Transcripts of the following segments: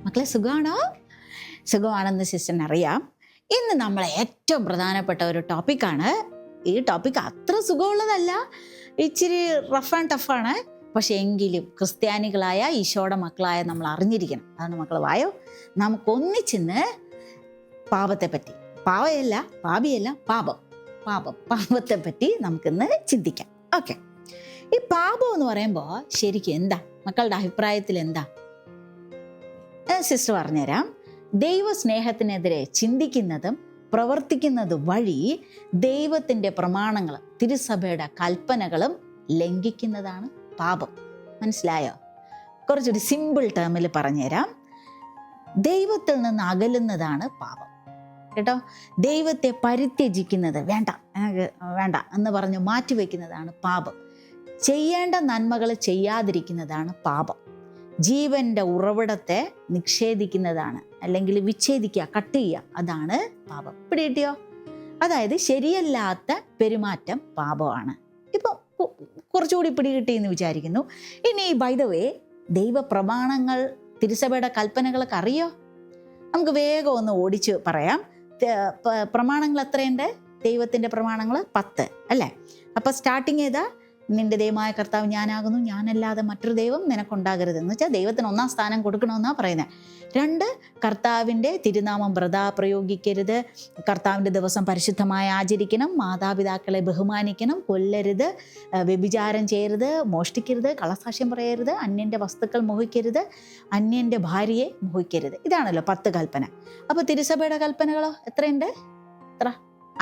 മക്കളെ സുഖമാണോ? സുഖമാണെന്ന് സിസ്റ്ററിന് അറിയാം. ഇന്ന് നമ്മളെ ഏറ്റവും പ്രധാനപ്പെട്ട ഒരു ടോപ്പിക്കാണ്. ഈ ടോപ്പിക്ക് അത്ര സുഖമുള്ളതല്ല, ഇച്ചിരി റഫ് ആൻഡ് ടഫാണ്. പക്ഷെ എങ്കിലും ക്രിസ്ത്യാനികളായ ഈശോയുടെ മക്കളായ നമ്മൾ അറിഞ്ഞിരിക്കണം. അതാണ് മക്കൾ വായോ, നമുക്കൊന്നിച്ചിന്ന് പാപത്തെ പറ്റി, പാവയല്ല പാപിയല്ല പാപത്തെ പറ്റി നമുക്കിന്ന് ചിന്തിക്കാം. ഓക്കെ, ഈ പാപം എന്ന് പറയുമ്പോൾ ശരിക്കും എന്താ? മക്കളുടെ അഭിപ്രായത്തിൽ എന്താ? സിസ്റ്റർ പറഞ്ഞുതരാം. ദൈവസ്നേഹത്തിനെതിരെ ചിന്തിക്കുന്നതും പ്രവർത്തിക്കുന്നതും വഴി ദൈവത്തിൻ്റെ പ്രമാണങ്ങളും തിരുസഭയുടെ കൽപ്പനകളും ലംഘിക്കുന്നതാണ് പാപം. മനസ്സിലായോ? കുറച്ചൊരു സിമ്പിൾ ടേമിൽ പറഞ്ഞുതരാം. ദൈവത്തിൽ നിന്ന് അകലുന്നതാണ് പാപം. കേട്ടോ, ദൈവത്തെ പരിത്യജിക്കുന്നത്, വേണ്ട എന്ന് പറഞ്ഞ് മാറ്റിവെക്കുന്നതാണ് പാപം. ചെയ്യേണ്ട നന്മകൾ ചെയ്യാതിരിക്കുന്നതാണ് പാപം. ജീവന്റെ ഉറവിടത്തെ നിഷേധിക്കുന്നതാണ്, അല്ലെങ്കിൽ വിച്ഛേദിക്കുക, കട്ട് ചെയ്യുക, അതാണ് പാപം. പിടികിട്ടിയോ? അതായത് ശരിയല്ലാത്ത പെരുമാറ്റം പാപമാണ്. ഇപ്പം കുറച്ചുകൂടി പിടികിട്ടി എന്ന് വിചാരിക്കുന്നു. ഇനി ബൈ ദ വേ, ദൈവപ്രമാണങ്ങൾ, തിരുസഭയുടെ കൽപ്പനകളൊക്കെ അറിയോ? നമുക്ക് വേഗം ഒന്ന് ഓടിച്ച് പറയാം. പ്രമാണങ്ങൾ എത്രയുണ്ട്? ദൈവത്തിൻ്റെ പ്രമാണങ്ങൾ 10 അല്ലേ? അപ്പം സ്റ്റാർട്ടിങ് ഏതാ? നിന്റെ ദൈവമായ കർത്താവ് ഞാനാകുന്നു, ഞാനല്ലാതെ മറ്റൊരു ദൈവം നിനക്കുണ്ടാകരുത്. എന്ന് വെച്ചാൽ ദൈവത്തിന് 1-ാം സ്ഥാനം കൊടുക്കണമെന്നാണ് പറയുന്നത്. 2, കർത്താവിൻ്റെ തിരുനാമം വൃഥാ പ്രയോഗിക്കരുത്, കർത്താവിൻ്റെ ദിവസം പരിശുദ്ധമായി ആചരിക്കണം, മാതാപിതാക്കളെ ബഹുമാനിക്കണം, കൊല്ലരുത്, വ്യഭിചാരം ചെയ്യരുത്, മോഷ്ടിക്കരുത്, കള്ളസാക്ഷ്യം പറയരുത്, അന്യൻ്റെ വസ്തുക്കൾ മോഹിക്കരുത്, അന്യൻ്റെ ഭാര്യയെ മോഹിക്കരുത്. ഇതാണല്ലോ 10 കൽപ്പന. അപ്പോൾ തിരുസഭയുടെ കൽപ്പനകളോ എത്രയുണ്ട്?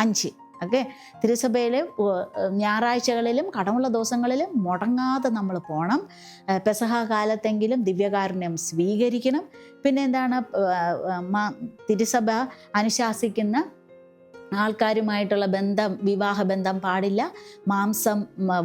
5. ഓക്കെ, തിരുസഭയിൽ ഞായറാഴ്ചകളിലും കടമുള്ള ദിവസങ്ങളിലും മുടങ്ങാതെ നമ്മൾ പോകണം. പെസഹ കാലത്തെങ്കിലും ദിവ്യകാരുണ്യം സ്വീകരിക്കണം. പിന്നെ എന്താണ്? തിരുസഭ അനുശാസിക്കുന്ന ആൾക്കാരുമായിട്ടുള്ള ബന്ധം, വിവാഹബന്ധം പാടില്ല. മാംസം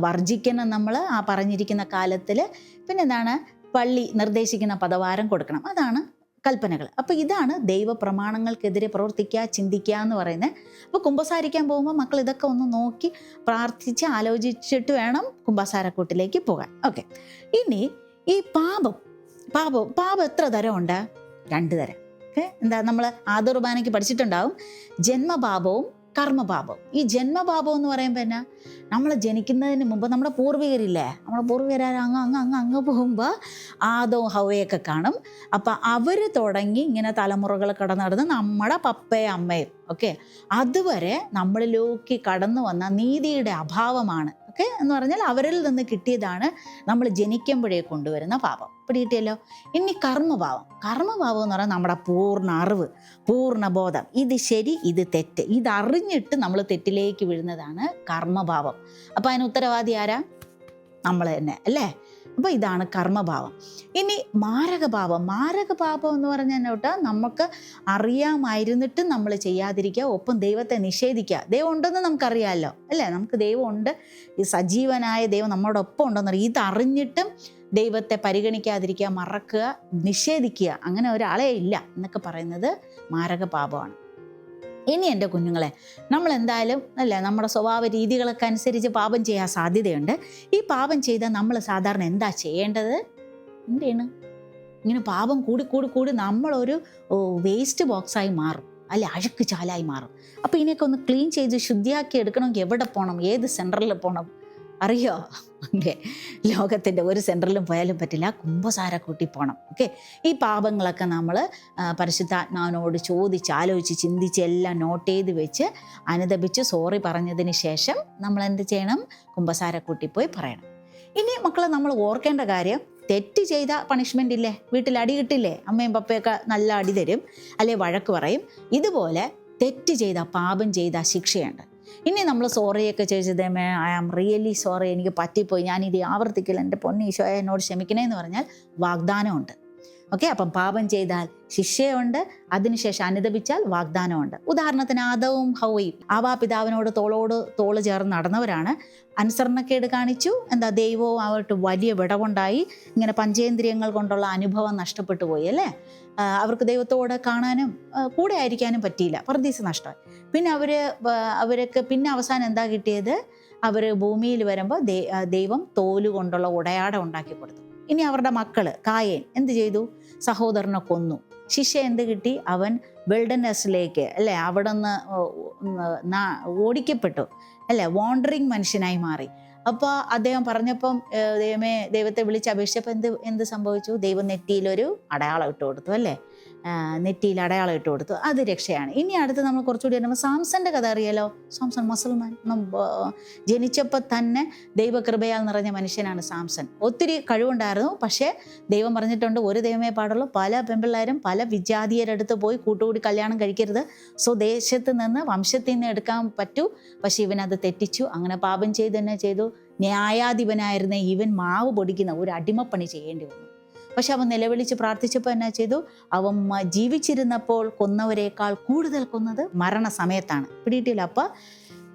വർജിക്കണം നമ്മൾ ആ പറഞ്ഞിരിക്കുന്ന കാലത്തിൽ. പിന്നെ എന്താണ്? പള്ളി നിർദ്ദേശിക്കുന്ന പദവാരം കൊടുക്കണം. അതാണ് കൽപ്പനകൾ. അപ്പോൾ ഇതാണ് ദൈവപ്രമാണങ്ങൾക്കെതിരെ പ്രവർത്തിക്കുക, ചിന്തിക്കുക എന്ന് പറയുന്നത്. അപ്പോൾ കുമ്പസാരിക്കാൻ പോകുമ്പോൾ മക്കൾ ഇതൊക്കെ ഒന്ന് നോക്കി പ്രാർത്ഥിച്ച് ആലോചിച്ചിട്ട് വേണം കുമ്പസാരക്കൂട്ടിലേക്ക് പോകാൻ. ഓക്കെ, ഇനി ഈ പാപം എത്ര തരമുണ്ട്? 2 തരം. ഓക്കെ, എന്താ? നമ്മൾ ആദുർബാനയ്ക്ക് പഠിച്ചിട്ടുണ്ടാവും, ജന്മപാപവും കർമ്മപാപവും. ഈ ജന്മപാപം എന്ന് പറയുമ്പോൾ എന്നാ? നമ്മൾ ജനിക്കുന്നതിന് മുമ്പ് നമ്മുടെ പൂർവികരില്ലേ, നമ്മുടെ പൂർവികർ അങ്ങ് പോകുമ്പോൾ ആദവും ഹവയൊക്കെ കാണും. അപ്പം അവർ തുടങ്ങി ഇങ്ങനെ തലമുറകൾ കടന്നു നമ്മുടെ പപ്പയും അമ്മയും ഒക്കെ അതുവരെ നമ്മളിലേക്ക് കടന്നു വന്ന നീതിയുടെ അഭാവമാണ്. ഓക്കെ എന്ന് പറഞ്ഞാൽ അവരിൽ നിന്ന് കിട്ടിയതാണ് നമ്മൾ ജനിക്കുമ്പോഴേ കൊണ്ടുവരുന്ന പാപം. പിടികിട്ടിയല്ലോ? ഇനി കർമ്മഭാവം എന്ന് പറഞ്ഞാൽ നമ്മുടെ പൂർണ്ണ അറിവ്, പൂർണ്ണ ബോധം, ഇത് ശരി ഇത് തെറ്റ്, ഇതറിഞ്ഞിട്ട് നമ്മൾ തെറ്റിലേക്ക് വീഴുന്നതാണ് കർമ്മഭാവം. അപ്പം അതിന് ഉത്തരവാദി ആരാ? നമ്മൾ തന്നെ അല്ലേ? അപ്പോൾ ഇതാണ് കർമ്മഭാവം. ഇനി മാരകഭാവം എന്ന് പറഞ്ഞാൽ കേട്ടോ, നമുക്ക് അറിയാമായിരുന്നിട്ട് നമ്മൾ ചെയ്യാതിരിക്കുക, ഒപ്പം ദൈവത്തെ നിഷേധിക്കുക. ദൈവം ഉണ്ടെന്ന് നമുക്കറിയാമല്ലോ അല്ലേ? നമുക്ക് ദൈവം ഉണ്ട്, ഈ സജീവനായ ദൈവം നമ്മുടെ ഒപ്പം ഉണ്ടെന്നറിയാം. ഇതറിഞ്ഞിട്ടും ദൈവത്തെ പരിഗണിക്കാതിരിക്കുക, മറക്കുക, നിഷേധിക്കുക, അങ്ങനെ ഒരാളെ ഇല്ല എന്നൊക്കെ പറയുന്നത് മാരകപാപമാണ്. ഇനി എൻ്റെ കുഞ്ഞുങ്ങളെ, നമ്മൾ എന്തായാലും അല്ലേ, നമ്മുടെ സ്വഭാവ രീതികളൊക്കെ അനുസരിച്ച് പാപം ചെയ്യാൻ സാധ്യതയുണ്ട്. ഈ പാപം ചെയ്താൽ നമ്മൾ സാധാരണ എന്താ ചെയ്യേണ്ടത്? എന്താണ്? ഇങ്ങനെ പാപം കൂടി നമ്മളൊരു വേസ്റ്റ് ബോക്സായി മാറും, അല്ലെ അഴുക്ക് ചാലായി മാറും. അപ്പോൾ ഇതിനെയൊക്കെ ഒന്ന് ക്ലീൻ ചെയ്ത് ശുദ്ധിയാക്കി എടുക്കണമെങ്കിൽ എവിടെ പോകണം? ഏത് സെൻറ്ററിൽ പോകണം? അറിയോ? ഓക്കെ, ലോകത്തിൻ്റെ ഒരു സെൻറ്ററിലും പോയാലും പറ്റില്ല, കുമ്പസാരക്കൂട്ടി പോകണം. ഓക്കെ, ഈ പാപങ്ങളൊക്കെ നമ്മൾ പരിശുദ്ധാത്മാവിനോട് ചോദിച്ച് ആലോചിച്ച് ചിന്തിച്ച് എല്ലാം നോട്ട് ചെയ്ത് വെച്ച് അനുദപിച്ച് സോറി പറഞ്ഞതിന് ശേഷം നമ്മൾ എന്ത് ചെയ്യണം? കുമ്പസാരക്കൂട്ടി പോയി പറയണം. ഇനി മക്കളെ, നമ്മൾ ഓർക്കേണ്ട കാര്യം, തെറ്റ് ചെയ്ത പണിഷ്മെൻ്റ് ഇല്ലേ? വീട്ടിൽ അടി കിട്ടില്ലേ? അമ്മയും പപ്പയൊക്കെ നല്ല അടി തരും, അല്ലെ വഴക്ക് പറയും. ഇതുപോലെ തെറ്റ് ചെയ്ത, പാപം ചെയ്ത ശിക്ഷയുണ്ട്. ഇനി നമ്മൾ സോറിയൊക്കെ ചോദിച്ചതേമേ, ഐ ആം റിയലി സോറി, എനിക്ക് പറ്റിപ്പോയി, ഞാനിത് ആവർത്തിക്കില്ല, എൻ്റെ പൊന്നീശോയെ എന്നോട് ക്ഷമിക്കണേ എന്ന് പറഞ്ഞാൽ വാഗ്ദാനമുണ്ട്. ഓക്കെ, അപ്പം പാപം ചെയ്താൽ ശിക്ഷയുണ്ട്, അതിനുശേഷം അനുദപിച്ചാൽ വാഗ്ദാനമുണ്ട്. ഉദാഹരണത്തിന് ആദവും ഹവയും ആവാപിതാവിനോട് തോളോട് തോള് ചേർന്ന് നടന്നവരാണ്. അനുസരണക്കേട് കാണിച്ചു, ദൈവവും ആയിട്ട് വലിയ വിടവുണ്ടായി, ഇങ്ങനെ പഞ്ചേന്ദ്രിയങ്ങൾ കൊണ്ടുള്ള അനുഭവം നഷ്ടപ്പെട്ടു പോയി അല്ലേ? അവർക്ക് ദൈവത്തോട് കാണാനും കൂടെ ആയിരിക്കാനും പറ്റിയില്ല, പറുദീസ നഷ്ടമായി. പിന്നെ അവർക്ക് പിന്നെ അവസാനം എന്താ കിട്ടിയത്? അവർ ഭൂമിയിൽ വരുമ്പോൾ ദൈവം തോല് കൊണ്ടുള്ള ഉടയാട ഉണ്ടാക്കി കൊടുത്തു. ഇനി അവരുടെ മക്കള് കായേൻ എന്ത് ചെയ്തു? സഹോദരനെ കൊന്നു. ശിക്ഷ എന്ത് കിട്ടി? അവൻ വിൽഡർനെസ്സിലേക്ക് അല്ലേ, അവിടെ നിന്ന് ഓടിക്കപ്പെട്ടു അല്ലേ, വാണ്ടറിങ് മനുഷ്യനായി മാറി. അപ്പോൾ അദ്ദേഹം പറഞ്ഞപ്പം ദൈവത്തെ വിളിച്ച് അപേക്ഷിച്ചപ്പോൾ എന്ത് സംഭവിച്ചു? ദൈവം നെറ്റിയിലൊരു അടയാളം ഇട്ട് കൊടുത്തു അല്ലേ, നെറ്റിയിൽ അടയാളം ഇട്ട് കൊടുത്തു. അത് രക്ഷയാണ്. ഇനി അടുത്ത് നമ്മൾ കുറച്ചുകൂടി വരുമ്പോൾ സാംസന്റെ കഥ അറിയാലോ. സാംസൺ മുസൽമാൻ ജനിച്ചപ്പോൾ തന്നെ ദൈവകൃപയാൽ നിറഞ്ഞ മനുഷ്യനാണ് സാംസൺ. ഒത്തിരി കഴിവുണ്ടായിരുന്നു. പക്ഷേ ദൈവം പറഞ്ഞിട്ടുണ്ട്, ഒരു ദൈവമേ പാടുള്ളൂ, പല പെൺപിള്ളേരും പല വിജാതീയരടുത്ത് പോയി കൂട്ടുകൂടി കല്യാണം കഴിക്കരുത്, സ്വദേശത്ത് നിന്ന് വംശത്തിൽ നിന്ന് എടുക്കാൻ പറ്റൂ. പക്ഷെ ഇവനത് തെറ്റിച്ചു. അങ്ങനെ പാപം ചെയ്ത് തന്നെ ചെയ്തു. ന്യായാധിപനായിരുന്ന ഇവൻ മാവ് പൊടിക്കുന്ന ഒരു അടിമപ്പണി ചെയ്യേണ്ടി വന്നു. പക്ഷെ അവൻ നിലവിളിച്ച് പ്രാർത്ഥിച്ചപ്പോൾ എന്നാ ചെയ്തു? അവൻ ജീവിച്ചിരുന്നപ്പോൾ കൊന്നവരേക്കാൾ കൂടുതൽ കൊന്നത് മരണസമയത്താണ്. പിടിയിട്ടില്ല. അപ്പം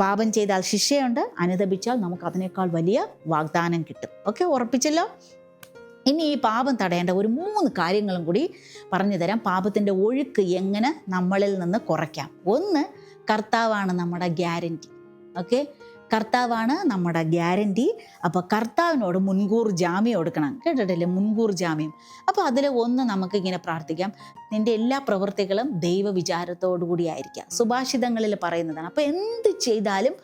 പാപം ചെയ്താൽ ശിക്ഷയുണ്ട്, അനുതപിച്ചാൽ നമുക്ക് അതിനേക്കാൾ വലിയ വാഗ്ദാനം കിട്ടും. ഓക്കെ, ഉറപ്പിച്ചല്ലോ. ഇനി ഈ പാപം തടയേണ്ട ഒരു 3 കാര്യങ്ങളും കൂടി പറഞ്ഞു തരാം. പാപത്തിൻ്റെ ഒഴുക്ക് എങ്ങനെ നമ്മളിൽ നിന്ന് കുറയ്ക്കാം. ഒന്ന്, കർത്താവാണ് നമ്മുടെ ഗ്യാരണ്ടി. ഓക്കെ, കർത്താവാണ് നമ്മുടെ ഗ്യാരണ്ടി. അപ്പോൾ കർത്താവിനോട് മുൻകൂർ ജാമ്യം എടുക്കണം. കേട്ടിട്ടില്ലേ, മുൻകൂർ ജാമ്യം. അപ്പോൾ അതിൽ ഒന്ന് നമുക്കിങ്ങനെ പ്രാർത്ഥിക്കാം, നിൻ്റെ എല്ലാ പ്രവൃത്തികളും ദൈവവിചാരത്തോടു കൂടി ആയിരിക്കുക. സുഭാഷിതങ്ങളിൽ പറയുന്നതാണ്. അപ്പോൾ എന്ത് ചെയ്താലും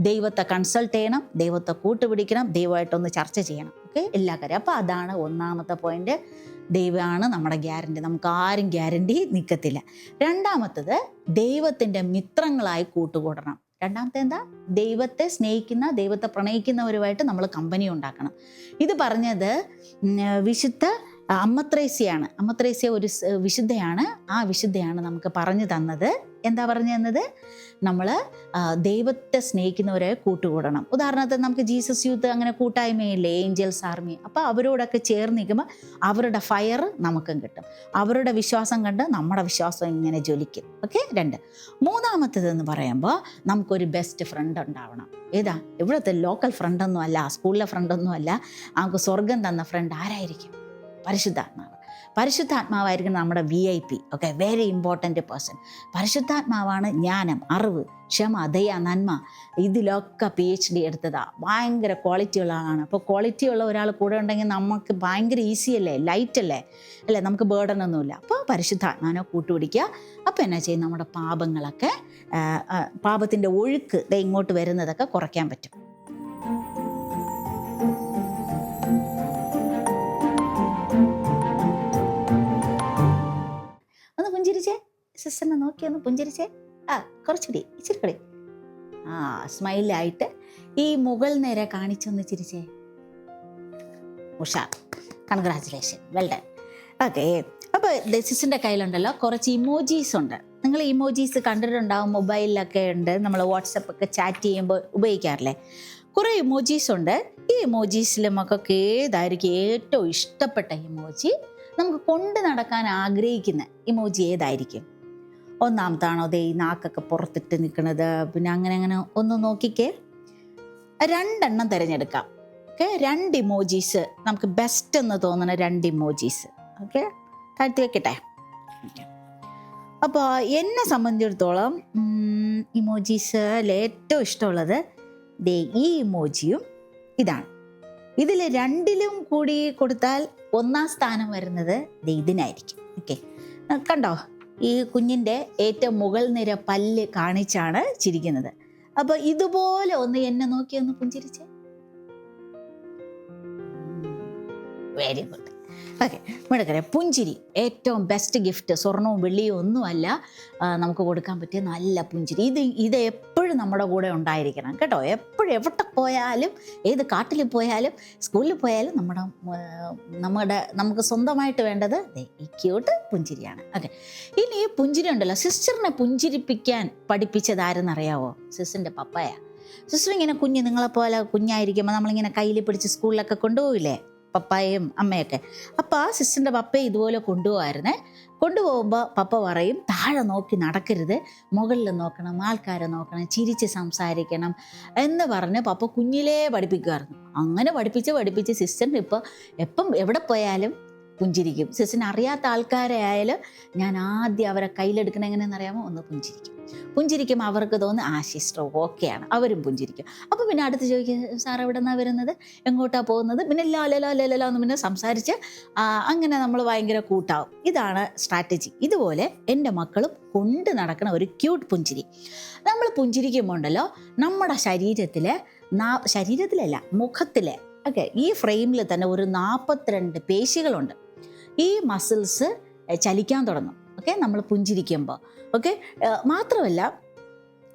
ദൈവത്തെ കൺസൾട്ട് ചെയ്യണം, ദൈവത്തെ കൂട്ടുപിടിക്കണം, ദൈവമായിട്ടൊന്ന് ചർച്ച ചെയ്യണം. ഓക്കെ, എല്ലാ കാര്യം. അപ്പോൾ അതാണ് ഒന്നാമത്തെ പോയിന്റ്. ദൈവമാണ് നമ്മുടെ ഗ്യാരണ്ടി. നമുക്ക് ആരും ഗ്യാരണ്ടി നിൽക്കത്തില്ല. രണ്ടാമത്തത്, ദൈവത്തിൻ്റെ മിത്രങ്ങളായി കൂട്ടുകൂടണം. രണ്ടാമത്തെ എന്താ? ദൈവത്തെ സ്നേഹിക്കുന്ന, ദൈവത്തെ പ്രണയിക്കുന്നവരുമായിട്ട് നമ്മൾ കമ്പനി ഉണ്ടാക്കണം. ഇത് പറഞ്ഞത് വിശുദ്ധ അമ്മത്രേസ്യയാണ്. അമ്മത്രേസ്യ ഒരു വിശുദ്ധയാണ്. ആ വിശുദ്ധയാണ് നമുക്ക് പറഞ്ഞു തന്നത്. എന്താ പറഞ്ഞു തന്നത്? നമ്മൾ ദൈവത്തെ സ്നേഹിക്കുന്നവരെ കൂട്ടുകൂടണം. ഉദാഹരണത്തിന് നമുക്ക് ജീസസ് യൂത്ത് അങ്ങനെ കൂട്ടായ്മയില്ലേ, ഏഞ്ചൽസ് ആർമി. അപ്പോൾ അവരോടൊക്കെ ചേർന്ന് നിൽക്കുമ്പോൾ അവരുടെ ഫയർ നമുക്കും കിട്ടും. അവരുടെ വിശ്വാസം കണ്ട് നമ്മുടെ വിശ്വാസം ഇങ്ങനെ ജ്വലിക്കും. ഓക്കെ, 2. മൂന്നാമത്തേതെന്ന് പറയുമ്പോൾ നമുക്കൊരു ബെസ്റ്റ് ഫ്രണ്ട് ഉണ്ടാവണം. ഏതാ? ഇവിടുത്തെ ലോക്കൽ ഫ്രണ്ടൊന്നും അല്ല, സ്കൂളിലെ ഫ്രണ്ടൊന്നും അല്ല. നമുക്ക് സ്വർഗം തന്ന ഫ്രണ്ട് ആരായിരിക്കും? പരിശുദ്ധാത്മാവ്. പരിശുദ്ധാത്മാവായിരിക്കും നമ്മുടെ VIP. Okay, very important person. പരിശുദ്ധാത്മാവാണ് ജ്ഞാനം, അറിവ്, ക്ഷമ, ദയ, നന്മ. ഇതിലൊക്കെ PhD എടുത്തതാണ്. ഭയങ്കര ക്വാളിറ്റി ഉള്ള ആളാണ്. അപ്പോൾ ക്വാളിറ്റി ഉള്ള ഒരാൾ കൂടെ ഉണ്ടെങ്കിൽ നമുക്ക് ഭയങ്കര ഈസി അല്ലേ, ലൈറ്റ് അല്ലേ, നമുക്ക് ബേർഡൻ ഒന്നുമില്ല. അപ്പോൾ പരിശുദ്ധാത്മാവിനെ കൂട്ടുപിടിക്കുക. അപ്പോൾ എന്നാ ചെയ്യും? നമ്മുടെ പാപങ്ങളൊക്കെ, പാപത്തിൻ്റെ ഒഴുക്ക് ഇങ്ങോട്ട് വരുന്നതൊക്കെ കുറയ്ക്കാൻ പറ്റും. പുഞ്ചിരിച്ചേ, സിസ്റ്ററിനെ നോക്കി ഒന്ന് പുഞ്ചിരിച്ചേ. കുറച്ചുകൂടി, ഇച്ചിരി കൂടി. സ്മൈലായിട്ട് ഈ മുകൾ നേരെ കാണിച്ചൊന്ന് ചിരിച്ചേ. ഉഷാർ, കൺഗ്രാറ്റുലേഷൻ, വെൽ ഡൺ. ഓക്കെ, അപ്പോൾ സിസ്റ്ററിൻ്റെ കയ്യിലുണ്ടല്ലോ കുറച്ച് ഇമോജീസ് ഉണ്ട്. നിങ്ങൾ ഇമോജീസ് കണ്ടിട്ടുണ്ടാവും, മൊബൈലിലൊക്കെ ഉണ്ട്, നമ്മൾ വാട്സപ്പൊക്കെ ചാറ്റ് ചെയ്യുമ്പോൾ ഉപയോഗിക്കാറില്ലേ. കുറേ ഇമോജീസ് ഉണ്ട്. ഈ ഇമോജീസിൽ നമുക്കൊക്കെ ഏതായിരിക്കും ഏറ്റവും ഇഷ്ടപ്പെട്ട ഇമോജി? നമുക്ക് കൊണ്ട് നടക്കാൻ ആഗ്രഹിക്കുന്ന ഇമോജി ഏതായിരിക്കും? ഒന്നാമത്താണോ ദേ ഈ നാക്കൊക്കെ പുറത്തിട്ട് നിൽക്കുന്നത്? പിന്നെ അങ്ങനെ ഒന്ന് നോക്കിക്കേ. 2 തിരഞ്ഞെടുക്കാം. ഓക്കെ, 2 ഇമോജീസ് നമുക്ക് ബെസ്റ്റ് എന്ന് തോന്നുന്ന 2 ഇമോജീസ്. ഓക്കെ, താഴ്ത്തി വെക്കട്ടെ. അപ്പോൾ എന്നെ സംബന്ധിച്ചിടത്തോളം ഇമോജീസിൽ ഏറ്റവും ഇഷ്ടമുള്ളത് ദേ ഈ ഇമോജിയും ഇതാണ്. ഇതിൽ 2ലും കൂടി കൊടുത്താൽ 1ാം സ്ഥാനം വരുന്നത് ഇതിനായിരിക്കും. ഓക്കെ, കണ്ടോ? ഈ കുഞ്ഞിൻ്റെ ഏറ്റവും മുകൾ നിര പല്ല് കാണിച്ചാണ് ചിരിക്കുന്നത്. അപ്പോൾ ഇതുപോലെ ഒന്ന് എന്നെ നോക്കി ഒന്ന് പുഞ്ചിരിച്ചേ. Very good. ഓക്കെ, മിടുക്കരെ. പുഞ്ചിരി ഏറ്റവും ബെസ്റ്റ് ഗിഫ്റ്റ്. സ്വർണവും വെള്ളിയും ഒന്നുമല്ല നമുക്ക് കൊടുക്കാൻ പറ്റിയ നല്ല പുഞ്ചിരി. ഇത് എപ്പോഴും നമ്മുടെ കൂടെ ഉണ്ടായിരിക്കണം കേട്ടോ. എപ്പോഴും എവിടെ പോയാലും, ഏത് കാട്ടിൽ പോയാലും, സ്കൂളിൽ പോയാലും നമുക്ക് സ്വന്തമായിട്ട് വേണ്ടത് ഈ ക്യൂട്ട് പുഞ്ചിരിയാണ്. ഓക്കെ, ഇനി ഈ പുഞ്ചിരി ഉണ്ടല്ലോ, സിസ്റ്ററിനെ പുഞ്ചിരിപ്പിക്കാൻ പഠിപ്പിച്ചത് ആരെന്നറിയാവോ? സിസ്റ്ററിൻ്റെ പപ്പയാ. സിസ്റ്റർ ഇങ്ങനെ നിങ്ങളെപ്പോലെ കുഞ്ഞായിരിക്കുമ്പോൾ നമ്മളിങ്ങനെ കയ്യിൽ പിടിച്ച് സ്കൂളിലൊക്കെ കൊണ്ടുപോകില്ലേ, പപ്പായും അമ്മയൊക്കെ. അപ്പോൾ ആ സിസ്റ്ററിൻ്റെ പപ്പയെ ഇതുപോലെ കൊണ്ടുപോകായിരുന്നേ. കൊണ്ടുപോകുമ്പോൾ പപ്പ പറയും, താഴെ നോക്കി നടക്കരുത്, മുകളിൽ നോക്കണം, ആൾക്കാരെ നോക്കണം, ചിരിച്ച് സംസാരിക്കണം എന്ന് പറഞ്ഞ് പപ്പ കുഞ്ഞിലേ പഠിപ്പിക്കുമായിരുന്നു. അങ്ങനെ പഠിപ്പിച്ച് സിസ്റ്ററിന് ഇപ്പോൾ എപ്പം എവിടെ പോയാലും പുഞ്ചിരിക്കും. സിസിന് അറിയാത്ത ആൾക്കാരെ ആയാലും ഞാൻ ആദ്യം അവരെ കയ്യിലെടുക്കണ എങ്ങനെയെന്ന് അറിയാമോ? ഒന്ന് പുഞ്ചിരിക്കും. പുഞ്ചിരിക്കും അവർക്ക് തോന്നും സിസ്റ്റർ ഓക്കെയാണ്, അവരും പുഞ്ചിരിക്കും. അപ്പോൾ പിന്നെ അടുത്ത് ചോദിക്കും, സാർ എവിടെ നിന്നാണ് വരുന്നത്, എങ്ങോട്ടാണ് പോകുന്നത്, പിന്നെ ലാലലാ എന്ന് പിന്നെ സംസാരിച്ച് അങ്ങനെ നമ്മൾ ഭയങ്കര കൂട്ടാവും. ഇതാണ് സ്ട്രാറ്റജി. ഇതുപോലെ എൻ്റെ മക്കളും കൊണ്ട് നടക്കുന്ന ഒരു ക്യൂട്ട് പുഞ്ചിരി. നമ്മൾ പുഞ്ചിരിക്കുമ്പോൾ ഉണ്ടല്ലോ, നമ്മുടെ ശരീരത്തിലല്ല മുഖത്തിലെ ഈ ഫ്രെയിമിൽ തന്നെ ഒരു 42 പേശികളുണ്ട്. ഈ മസിൽസ് ചലിക്കാൻ തുടങ്ങും നമ്മൾ പുഞ്ചിരിക്കുമ്പോൾ. മാത്രമല്ല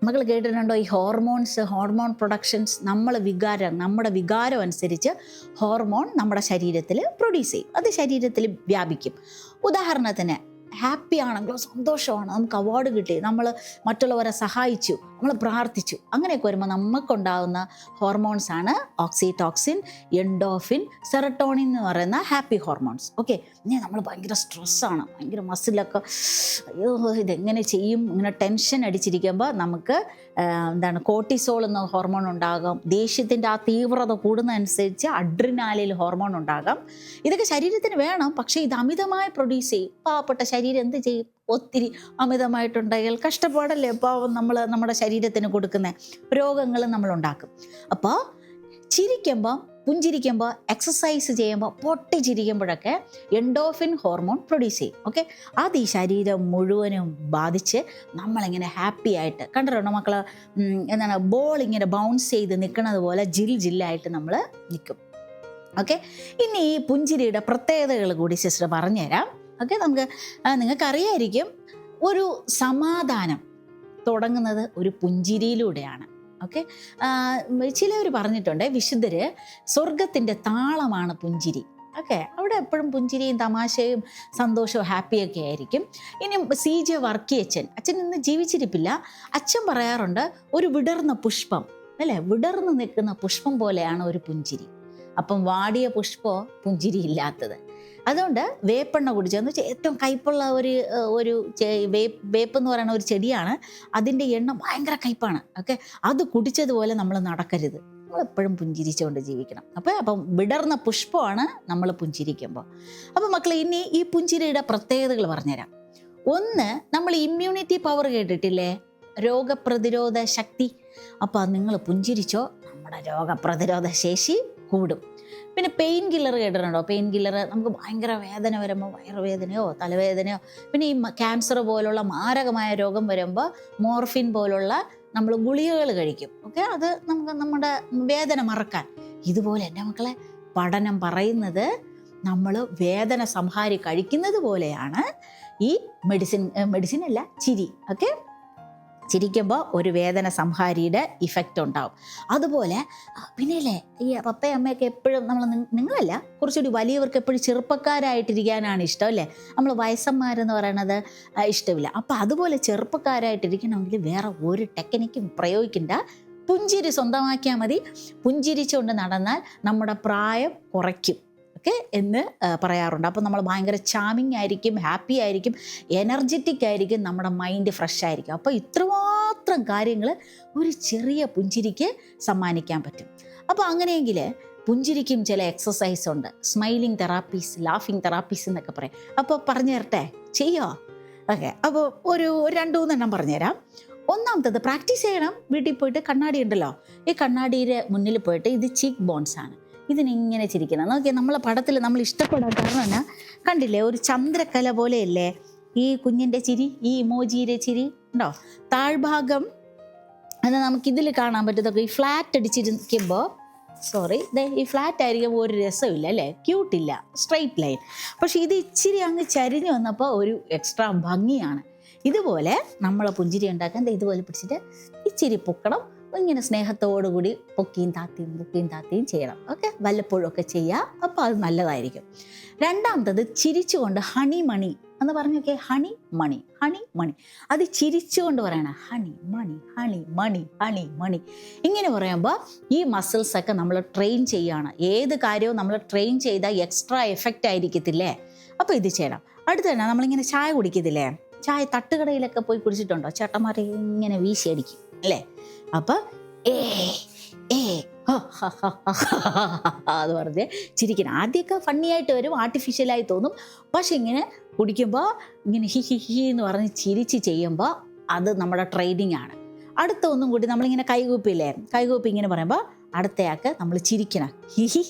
മക്കൾ കേട്ടിട്ടുണ്ടോ ഈ ഹോർമോൺ പ്രൊഡക്ഷൻസ്? നമ്മുടെ വികാരം അനുസരിച്ച് ഹോർമോൺ നമ്മുടെ ശരീരത്തിൽ പ്രൊഡ്യൂസ് ചെയ്യും, അത് ശരീരത്തിൽ വ്യാപിക്കും. ഉദാഹരണത്തിന് ഹാപ്പി ആണെങ്കിലോ, സന്തോഷമാണ്, നമുക്ക് അവാർഡ് കിട്ടി, നമ്മൾ മറ്റുള്ളവരെ സഹായിച്ചു, നമ്മൾ പ്രാർത്ഥിച്ചു, അങ്ങനെയൊക്കെ വരുമ്പോൾ നമുക്കുണ്ടാകുന്ന ഹോർമോൺസാണ് ഓക്സിറ്റോക്സിൻ, എൻഡോഫിൻ, സെറട്ടോണിൻ എന്ന് പറയുന്ന ഹാപ്പി ഹോർമോൺസ്. ഇനി നമ്മൾ ഭയങ്കര സ്ട്രെസ്സാണ്, ഭയങ്കര മസിലൊക്കെ അയ്യോ ഇതെങ്ങനെ ചെയ്യും, ഇങ്ങനെ ടെൻഷൻ അടിച്ചിരിക്കുമ്പോൾ നമുക്ക് കോർട്ടിസോൾ എന്ന ഹോർമോൺ ഉണ്ടാകാം. ദേഷ്യത്തിൻ്റെ ആ തീവ്രത കൂടുന്നതനുസരിച്ച് അഡ്രിനാലിൻ ഹോർമോൺ ഉണ്ടാകാം. ഇതൊക്കെ ശരീരത്തിന് വേണം, പക്ഷേ ഇത് അമിതമായി പ്രൊഡ്യൂസ് ചെയ്യും. പാവപ്പെട്ട ശരീരം എന്ത് ചെയ്യും? ഒത്തിരി അമിതമായിട്ടുണ്ടെങ്കിൽ കഷ്ടപ്പാടല്ലേ പാവം നമ്മൾ നമ്മുടെ ശരീരത്തിന് കൊടുക്കുന്ന രോഗങ്ങൾ നമ്മൾ ഉണ്ടാക്കും. അപ്പോൾ പുഞ്ചിരിക്കുമ്പോൾ എക്സസൈസ് ചെയ്യുമ്പോൾ പൊട്ടിച്ചിരിക്കുമ്പോഴൊക്കെ എൻഡോഫിൻ ഹോർമോൺ പ്രൊഡ്യൂസ് ചെയ്യും. അത് ഈ ശരീരം മുഴുവനും ബാധിച്ച് നമ്മളിങ്ങനെ ഹാപ്പി ആയിട്ട് കണ്ടിട്ടുണ്ടോ മക്കൾ? ബോൾ ഇങ്ങനെ ബൗൺസ് ചെയ്ത് നിൽക്കുന്നത് പോലെ ജില്ലായിട്ട് നമ്മൾ നിൽക്കും. ഇനി ഈ പുഞ്ചിരിയുടെ പ്രത്യേകതകൾ കൂടി സിസ്റ്റർ പറഞ്ഞുതരാം. നിങ്ങൾക്കറിയായിരിക്കും, ഒരു സമാധാനം തുടങ്ങുന്നത് ഒരു പുഞ്ചിരിയിലൂടെയാണ്. ചിലവർ പറഞ്ഞിട്ടുണ്ട്, വിശുദ്ധര് സ്വർഗത്തിൻ്റെ താളമാണ് പുഞ്ചിരി. അവിടെ എപ്പോഴും പുഞ്ചിരിയും തമാശയും സന്തോഷവും ഹാപ്പിയൊക്കെ ആയിരിക്കും. ഇനി CJ വർക്കി അച്ഛൻ ഇന്ന് ജീവിച്ചിരിപ്പില്ല. അച്ഛൻ പറയാറുണ്ട്, ഒരു വിടർന്ന പുഷ്പം വിടർന്ന് നിൽക്കുന്ന പുഷ്പം പോലെയാണ് ഒരു പുഞ്ചിരി. അപ്പം വാടിയ പുഷ്പമോ പുഞ്ചിരി ഇല്ലാത്തത്. അതുകൊണ്ട് വേപ്പെണ്ണ കുടിച്ചതെന്ന് വെച്ചാൽ ഏറ്റവും കയ്പുള്ള ഒരു വേപ്പ് എന്ന് പറയുന്ന ഒരു ചെടിയാണ്. അതിൻ്റെ എണ്ണ ഭയങ്കര കയ്പാണ്. അത് കുടിച്ചതുപോലെ നമ്മൾ നടക്കരുത്, നമ്മളെപ്പോഴും പുഞ്ചിരിച്ചുകൊണ്ട് ജീവിക്കണം. അപ്പം വിടർന്ന പുഷ്പമാണ് നമ്മൾ പുഞ്ചിരിക്കുമ്പോൾ. അപ്പം മക്കളെ, ഇനി ഈ പുഞ്ചിരിയുടെ പ്രത്യേകതകൾ പറഞ്ഞുതരാം. ഒന്ന്, നമ്മൾ ഇമ്മ്യൂണിറ്റി പവർ കേട്ടിട്ടില്ലേ? രോഗപ്രതിരോധ ശക്തി. അപ്പോൾ നിങ്ങൾ പുഞ്ചിരിച്ചോ, നമ്മുടെ രോഗപ്രതിരോധ ശേഷി കൂടും. പിന്നെ പെയിൻ കില്ലർ കേട്ടിട്ടുണ്ടോ? പെയിൻ കില്ലർ നമുക്ക് ഭയങ്കര വേദന വരുമ്പോൾ, വയറുവേദനയോ തലവേദനയോ, പിന്നെ ഈ ക്യാൻസർ പോലുള്ള മാരകമായ രോഗം വരുമ്പോൾ മോർഫിൻ പോലുള്ള നമ്മൾ ഗുളികകൾ കഴിക്കും. അത് നമുക്ക് നമ്മുടെ വേദന മറക്കാൻ. ഇതുപോലെ എൻ്റെ മക്കളെ, പഠനം പറയുന്നത് നമ്മൾ വേദന സംഹാരി കഴിക്കുന്നത് പോലെയാണ് ഈ മെഡിസിൻ അല്ല, ചിരി. ചിരിക്കുമ്പോൾ ഒരു വേദന സംഹാരിയുടെ ഇഫക്റ്റ് ഉണ്ടാവും. അതുപോലെ പിന്നെയല്ലേ ഈ പപ്പയും അമ്മയൊക്കെ എപ്പോഴും നിങ്ങളല്ല, കുറച്ചുകൂടി വലിയവർക്ക് എപ്പോഴും ചെറുപ്പക്കാരായിട്ടിരിക്കാനാണ് ഇഷ്ടം അല്ലേ? നമ്മൾ വയസ്സന്മാരെന്ന് പറയണത് ഇഷ്ടമില്ല. അപ്പം അതുപോലെ ചെറുപ്പക്കാരായിട്ടിരിക്കണമെങ്കിൽ വേറെ ഒരു ടെക്നിക്കും പ്രയോഗിക്കണ്ട, പുഞ്ചിരി സ്വന്തമാക്കിയാൽ മതി. പുഞ്ചിരിച്ചുകൊണ്ട് നടന്നാൽ നമ്മുടെ പ്രായം കുറയ്ക്കും എന്ന് പറയാറുണ്ട്. അപ്പോൾ നമ്മൾ ഭയങ്കര ചാമിങ് ആയിരിക്കും, ഹാപ്പി ആയിരിക്കും, എനർജറ്റിക് ആയിരിക്കും, നമ്മുടെ മൈൻഡ് ഫ്രഷ് ആയിരിക്കും. അപ്പോൾ ഇത്രമാത്രം കാര്യങ്ങൾ ഒരു ചെറിയ പുഞ്ചിരിക്ക് സമ്മാനിക്കാൻ പറ്റും. അപ്പോൾ അങ്ങനെയെങ്കിൽ പുഞ്ചിരിക്കും ചില എക്സസൈസ് ഉണ്ട്, സ്മൈലിംഗ് തെറാപ്പീസ്, ലാഫിംഗ് തെറാപ്പീസ് എന്നൊക്കെ പറയും. അപ്പോൾ പറഞ്ഞു തരട്ടെ, ചെയ്യോ? അപ്പോൾ ഒരു 2-3 പറഞ്ഞുതരാം. ഒന്നാമത്തത്, പ്രാക്ടീസ് ചെയ്യണം. വീട്ടിൽ പോയിട്ട് കണ്ണാടി ഉണ്ടല്ലോ, ഈ കണ്ണാടിയുടെ മുന്നിൽ പോയിട്ട് ഇത് ചീക്ക് ബോൺസ് ആണ്, ഇതിനിങ്ങനെ ചിരിക്കണം. നോക്കിയാൽ നമ്മളെ പടത്തിൽ നമ്മൾ ഇഷ്ടപ്പെടാൻ കാരണം എന്നാ, കണ്ടില്ലേ ഒരു ചന്ദ്രക്കല പോലെയല്ലേ ഈ കുഞ്ഞിൻ്റെ ചിരി, ഈ ഇമോജിയുടെ ചിരി ഉണ്ടോ? താഴ്ഭാഗം അത് നമുക്കിതിൽ കാണാൻ പറ്റുന്നതൊക്കെ ഈ ഫ്ലാറ്റ് അടിച്ചിരിക്കുമ്പോൾ, ഈ ഫ്ലാറ്റ് ആയിരിക്കുമ്പോൾ ഒരു രസമില്ല അല്ലേ, ക്യൂട്ടില്ല, സ്ട്രെയിറ്റ് ലൈൻ. പക്ഷെ ഇത് ഇച്ചിരി അങ്ങ് ചരിഞ്ഞു വന്നപ്പോൾ ഒരു എക്സ്ട്രാ ഭംഗിയാണ്. ഇതുപോലെ നമ്മളെ പുഞ്ചിരി ഉണ്ടാക്കാൻ ഇതുപോലെ പിടിച്ചിട്ട് ഇച്ചിരി പൊക്കണം, ഇങ്ങനെ സ്നേഹത്തോടുകൂടി പൊക്കിയും താത്തിയും ചെയ്യണം. വല്ലപ്പോഴും ഒക്കെ ചെയ്യുക, അപ്പോൾ അത് നല്ലതായിരിക്കും. രണ്ടാമത്തത്, ചിരിച്ചുകൊണ്ട് ഹണി മണി എന്ന് പറഞ്ഞൊക്കെ, ഹണി മണി അത് ചിരിച്ചുകൊണ്ട് പറയണം. ഹണി മണി ഇങ്ങനെ പറയുമ്പോൾ ഈ മസിൽസൊക്കെ നമ്മൾ ട്രെയിൻ ചെയ്യുകയാണ്. ഏത് കാര്യവും നമ്മൾ ട്രെയിൻ ചെയ്താൽ എക്സ്ട്രാ എഫക്റ്റ് ആയിരിക്കത്തില്ലേ? അപ്പോൾ ഇത് ചെയ്യണം. അടുത്ത് തന്നെ നമ്മളിങ്ങനെ ചായ കുടിക്കത്തില്ലേ, ചായ തട്ടുകടയിലൊക്കെ പോയി കുടിച്ചിട്ടുണ്ടോ? ചേട്ടന്മാരെ ഇങ്ങനെ വീശി അടിക്കും അല്ലേ? അപ്പോൾ അത് പറഞ്ഞ് ചിരിക്കണം. ആദ്യമൊക്കെ ഫണ്ണിയായിട്ട് വരും, ആർട്ടിഫിഷ്യലായി തോന്നും. പക്ഷെ ഇങ്ങനെ കുടിക്കുമ്പോൾ ഇങ്ങനെ ഹി ഹി ഹി എന്ന് പറഞ്ഞ് ചിരിച്ച് ചെയ്യുമ്പോൾ അത് നമ്മുടെ ട്രെയിനിങ് ആണ്. അടുത്ത ഒന്നും കൂടി നമ്മളിങ്ങനെ കൈകൂപ്പില്ലേ, കൈകൂപ്പി ഇങ്ങനെ പറയുമ്പോൾ അടുത്തയാൾക്ക് നമ്മൾ ചിരിക്കണം, ഹി ഹി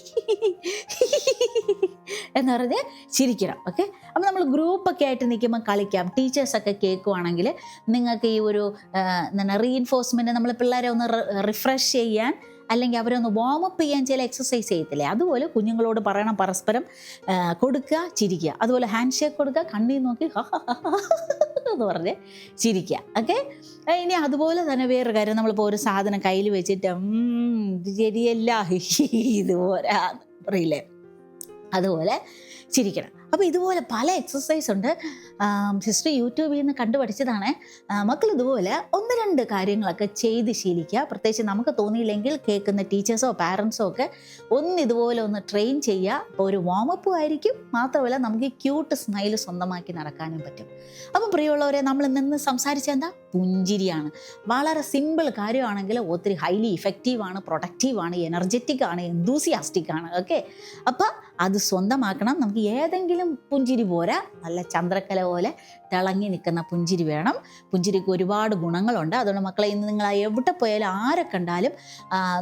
എന്ന് പറഞ്ഞ് ചിരിക്കണം. ഓക്കെ, അപ്പം നമ്മൾ ഗ്രൂപ്പൊക്കെ ആയിട്ട് നിൽക്കുമ്പോൾ കളിക്കാം. ടീച്ചേഴ്സൊക്കെ കേൾക്കുവാണെങ്കിൽ നിങ്ങൾക്ക് ഈ ഒരു എന്താണ് റീഇൻഫോഴ്സ്മെൻറ്റ്, നമ്മൾ പിള്ളേരെ ഒന്ന് റിഫ്രഷ് ചെയ്യാൻ അല്ലെങ്കിൽ അവരൊന്ന് വാമപ്പ് ചെയ്യാൻ ചില എക്സസൈസ് ചെയ്യത്തില്ലേ, അതുപോലെ കുഞ്ഞുങ്ങളോട് പറയണം, പരസ്പരം കൊടുക്കുക, ചിരിക്കുക. അതുപോലെ ഹാൻഡ് ഷേക്ക് കൊടുക്കുക, കണ്ണീർ നോക്കി എന്ന് പറഞ്ഞ് ചിരിക്കുക. ഓക്കെ, ഇനി അതുപോലെ തന്നെ വേറൊരു കാര്യം, നമ്മളിപ്പോൾ ഒരു സാധനം കയ്യിൽ വെച്ചിട്ട് ഇത് ശരിയല്ല ഇതുപോലെ പറയില്ലേ, അതുപോലെ ചിരിക്കണം. അപ്പോൾ ഇതുപോലെ പല എക്സസൈസ് ഉണ്ട്. സിസ്റ്റർ യൂട്യൂബിൽ നിന്ന് കണ്ടു പഠിച്ചതാണ്. മക്കൾ ഇതുപോലെ 1-2 കാര്യങ്ങളൊക്കെ ചെയ്ത് ശീലിക്കുക. പ്രത്യേകിച്ച് നമുക്ക് തോന്നിയില്ലെങ്കിൽ കേൾക്കുന്ന ടീച്ചേഴ്സോ പാരൻസോ ഒക്കെ ഇതുപോലെ ഒന്ന് ട്രെയിൻ ചെയ്യുക. അപ്പോൾ ഒരു വാമപ്പും ആയിരിക്കും, മാത്രമല്ല നമുക്ക് ഈ ക്യൂട്ട് സ്മൈൽ സ്വന്തമാക്കി നടക്കാനും പറ്റും. അപ്പം പ്രിയമുള്ളവരെ, നമ്മൾ നിന്ന് സംസാരിച്ച എന്താ, പുഞ്ചിരിയാണ്. വളരെ സിമ്പിൾ കാര്യമാണെങ്കിൽ ഒത്തിരി ഹൈലി ഇഫക്റ്റീവാണ്, പ്രൊഡക്റ്റീവാണ്, എനർജറ്റിക് ആണ്, എന്തൂസിയാസ്റ്റിക് ആണ്. ഓക്കെ, അപ്പം അത് സ്വന്തമാക്കണം. നമുക്ക് ഏതെങ്കിലും പുഞ്ചിരി പോരാ, നല്ല ചന്ദ്രക്കല പോലെ തിളങ്ങി നിൽക്കുന്ന പുഞ്ചിരി വേണം. പുഞ്ചിരിക്ക് ഒരുപാട് ഗുണങ്ങളുണ്ട്. അതുകൊണ്ട് മക്കളെ, ഇന്ന് നിങ്ങൾ എവിടെ പോയാലും ആരെ കണ്ടാലും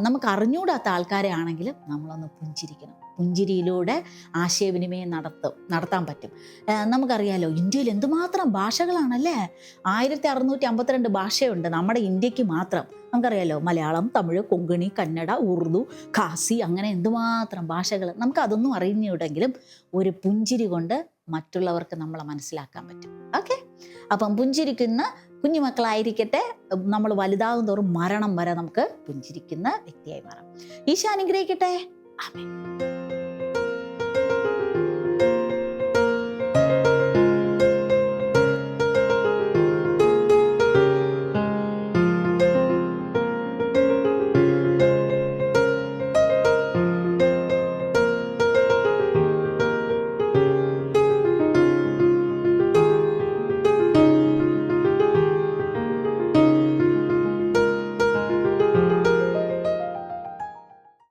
നമുക്ക് അറിഞ്ഞൂടാത്ത ആൾക്കാരെ ആണെങ്കിലും നമ്മളൊന്ന് പുഞ്ചിരിക്കണം. പുഞ്ചിരിയിലൂടെ ആശയവിനിമയം നടത്താൻ പറ്റും. നമുക്കറിയാലോ, ഇന്ത്യയിൽ എന്തുമാത്രം ഭാഷകളാണല്ലേ, 1652 ഭാഷയുണ്ട് നമ്മുടെ ഇന്ത്യക്ക് മാത്രം. നമുക്കറിയാലോ, മലയാളം, തമിഴ്, കൊങ്കണി, കന്നഡ, ഉറുദു, ഖാസി, അങ്ങനെ എന്തുമാത്രം ഭാഷകൾ. നമുക്കതൊന്നും അറിഞ്ഞൂടെങ്കിലും ഒരു പുഞ്ചിരി കൊണ്ട് മറ്റുള്ളവർക്ക് നമ്മളെ മനസ്സിലാക്കാൻ പറ്റും. ഓക്കെ, അപ്പം പുഞ്ചിരിക്കുന്ന കുഞ്ഞുമക്കളായിരിക്കട്ടെ. നമ്മൾ വലുതാകും തോറും മരണം വരെ നമുക്ക് പുഞ്ചിരിക്കുന്ന വ്യക്തിയായി മാറാം. ഈശോ അനുഗ്രഹിക്കട്ടെ. ആമേൻ.